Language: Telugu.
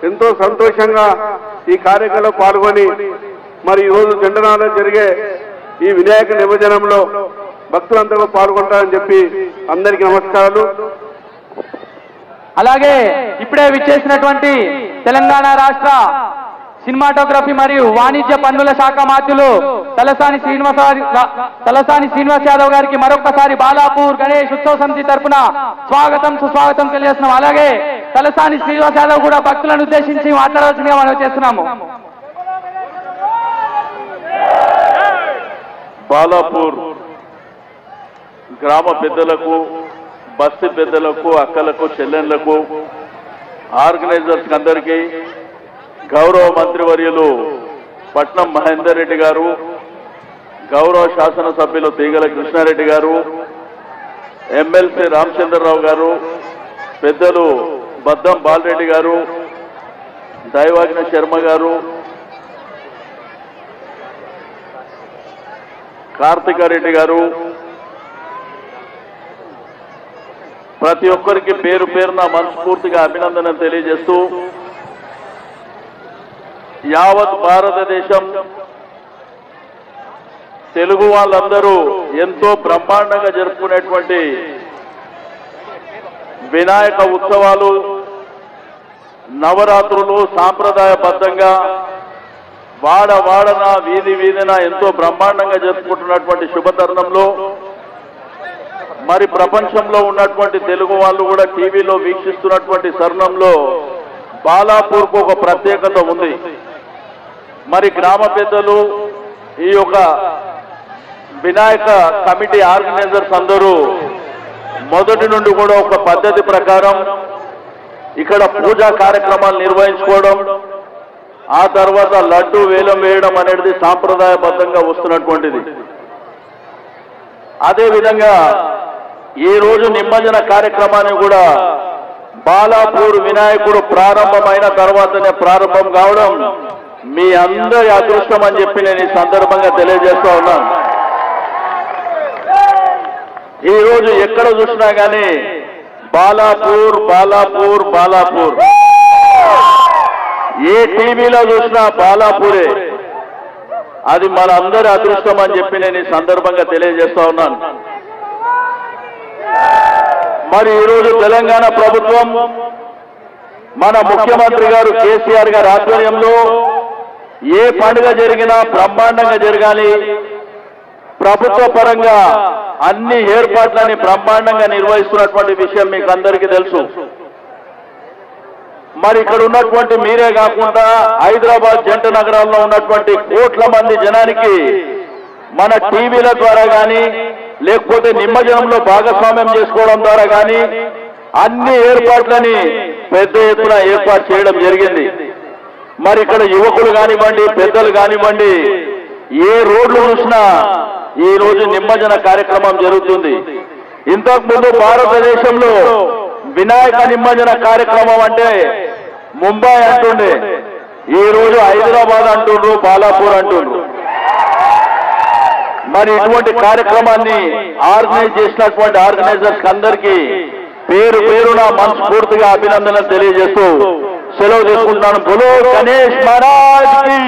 ఎంతో సంతోషంగా ఈ కార్యక్రమంలో పాల్గొని మరి ఈరోజు జెండనాలో జరిగే ఈ వినాయక నిమజ్జనంలో భక్తులందరూ పాల్గొంటారని చెప్పి అందరికీ నమస్కారాలు. అలాగే ఇప్పుడే విచ్చేసినటువంటి తెలంగాణ రాష్ట్ర సినిమాటోగ్రఫీ మరియు వాణిజ్య పన్నుల శాఖ మంత్రులు తలసాని శ్రీనివాస్ యాదవ్ గారికి మరొకసారి బాలాపూర్ గణేష్ ఉత్సవ సమితి తరఫున స్వాగతం సుస్వాగతం తెలియజేస్తున్నాం. అలాగే తలసాని శ్రీనివాస్ యాదవ్ కూడా భక్తులను ఉద్దేశించి మాట్లాడవలసిందిగా మనం చేస్తున్నాము. బాలాపూర్ గ్రామ పెద్దలకు, బస్తీ పెద్దలకు, అక్కలకు, చెల్లెళ్లకు, ఆర్గనైజర్స్ అందరికీ గౌరవ మంత్రివర్యులు పట్నం మహేందర్ రెడ్డి గారు, గౌరవ శాసనసభ్యులు తీగల కృష్ణారెడ్డి గారు, ఎమ్మెల్సీ రామచంద్రరావు గారు, పెద్దలు బద్దం బాలరెడ్డి గారు, దైవాజ్ఞ శర్మ గారు, కార్తికారెడ్డి గారు, ప్రతి ఒక్కరికి పేరు పేరున మనస్ఫూర్తిగా అభినందనలు తెలియజేస్తూ యావత్ భారతదేశం తెలుగు వాళ్ళందరూ ఎంతో బ్రహ్మాండంగా జరుపుకునేటువంటి వినాయక ఉత్సవాలు, నవరాత్రులు సాంప్రదాయబద్ధంగా వాడవాడన వీధి వీధిన ఎంతో బ్రహ్మాండంగా జరుపుకుంటున్నటువంటి శుభతరుణంలో మరి ప్రపంచంలో ఉన్నటువంటి తెలుగు వాళ్ళు కూడా టీవీలో వీక్షిస్తున్నటువంటి తరుణంలో బాలాపూర్కు ఒక ప్రత్యేకత ఉంది. మరి గ్రామ పెద్దలు, ఈ యొక్క వినాయక కమిటీ ఆర్గనైజర్స్ అందరూ మొదటి నుండి కూడా ఒక పద్ధతి ప్రకారం ఇక్కడ పూజా కార్యక్రమాలు నిర్వహించుకోవడం, ఆ తర్వాత లడ్డు వేలం వేయడం అనేది సాంప్రదాయబద్ధంగా వస్తున్నటువంటిది. అదేవిధంగా ఈ రోజు నిమజ్జన కార్యక్రమాన్ని కూడా బాలాపూర్ వినాయకుడు ప్రారంభమైన తర్వాతనే ప్రారంభం కావడం మీ అందరి అదృష్టం అని చెప్పి నేను ఈ సందర్భంగా తెలియజేస్తా ఉన్నాను. ఈ రోజు ఎక్కడ చూసినా కానీ బాలాపూర్ బాలాపూర్ బాలాపూర్, ఏ టీవీలో చూసినా బాలాపూరే. అది మన అందరి అదృష్టం అని చెప్పి నేను ఈ సందర్భంగా తెలియజేస్తా ఉన్నాను. మరి ఈరోజు తెలంగాణ ప్రభుత్వం, మన ముఖ్యమంత్రి గారు కేసీఆర్ గారి ఆధ్వర్యంలో ఏ పండుగ జరిగినా బ్రహ్మాండంగా జరగాలి, ప్రభుత్వ పరంగా అన్ని ఏర్పాట్లని బ్రహ్మాండంగా నిర్వహిస్తున్నటువంటి విషయం మీకు అందరికీ తెలుసు. మరి ఇక్కడ ఉన్నటువంటి మీరే కాకుండా హైదరాబాద్ జంట నగరాల్లో ఉన్నటువంటి కోట్ల మంది జనానికి మన టీవీల ద్వారా కానీ లేకపోతే నిమజ్జనంలో భాగస్వామ్యం చేసుకోవడం ద్వారా కానీ అన్ని ఏర్పాట్లని పెద్ద ఎత్తున ఏర్పాటు చేయడం జరిగింది. మరి ఇక్కడ యువకులు కానివ్వండి, పెద్దలు కానివ్వండి, ఏ రోడ్లు చూసినా ఈ రోజు నిమజ్జన కార్యక్రమం జరుగుతుంది. ఇంతకుముందు భారతదేశంలో వినాయక నిమజ్జన కార్యక్రమం అంటే ముంబై అంటుండే, ఈ రోజు హైదరాబాద్ అంటుండ్రు, బాలాపూర్ అంటుండ్రు. మరి ఇటువంటి కార్యక్రమాన్ని ఆర్గనైజ్ చేసినటువంటి ఆర్గనైజర్స్ అందరికీ పేరు పేరున మనస్ఫూర్తిగా అభినందనలు తెలియజేస్తూ సెలవు తీసుకుంటున్నాను. బోలో గణేష్ మహారాజ్ కి.